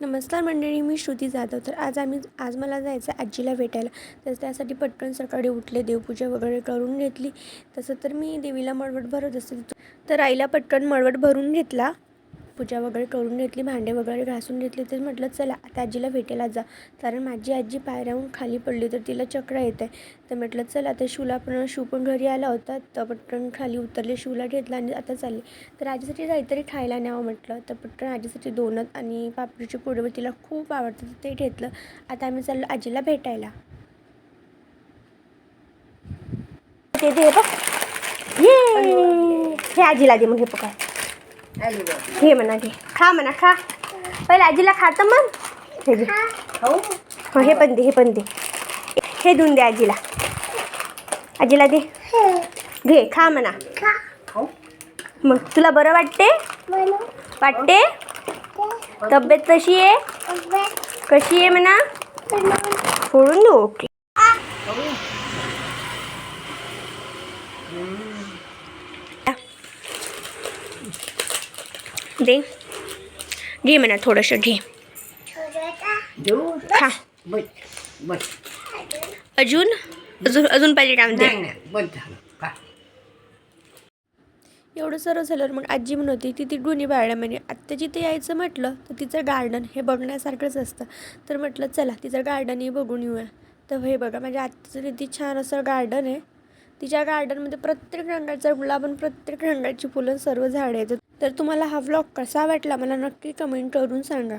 नमस्कार मंडळी, मी श्रुती जाधव. तर आज मला जायचं आजीला भेटायला. तर त्यासाठी पटकन सकाळी उठले, देवपूजा वगैरे करून घेतली. तसं तर मी देवीला मळवट भरत असते, तर आईला पटकन मळवट भरून घेतला, पूजा वगैरे करून घेतली, भांडे वगैरे घासून घेतले. तर म्हटलं चला आता आजीला भेटायला जा, कारण माझी आजी पायऱ्याहून खाली पडली तर तिला चक्र येत आहे. तर म्हटलं चला, तर शिव पण घरी आला होता, तर पटकन खाली उतरले, शिवला घेतला आणि आता चालले. तर आजीसाठी काहीतरी खायला न्यावं म्हटलं, तर पटकन आजीसाठी डोनट आणि पापडीची पुडे तिला खूप आवडतं, तर ते घेतलं. आता आम्ही चाललो आजीला भेटायला. ते दे बघ, हे आजीला दे, मग हे पकड, घे म्हणा, घे, खा म्हणा, खा पहिले आजीला खातं, मग हे घे. हो, हे पण दे, हे पण दे, हे देऊन दे आजीला, आजीला दे, घे, खा म्हणा. मग तुला बरं वाटते? तब्येत कशी आहे? कशी आहे म्हणा, फोडून देऊ. ओके, दे, घे म्हणा, थोडंसं घे, खा. अजून अजून अजून पाहिजे काम दे. एवढं सर्व झालं मग आजी म्हणत होती ती गुणी बाळ्या म्हणे, आत्ता जिथे यायचं म्हटलं तर तिचं गार्डन हे बघण्यासारखंच असतं. तर म्हटलं चला तिचं गार्डनही बघून येऊया. तर हे बघा, माझ्या आत्याचं किती छान असं गार्डन आहे. तिच्या गार्डनमध्ये प्रत्येक रंगाचा गुलाब आणि प्रत्येक रंगाची फुलं, सर्व झाडे आहेत. तर तुम्हाला हा व्लॉग कसा वाटला मला नक्की कमेंट करून सांगा.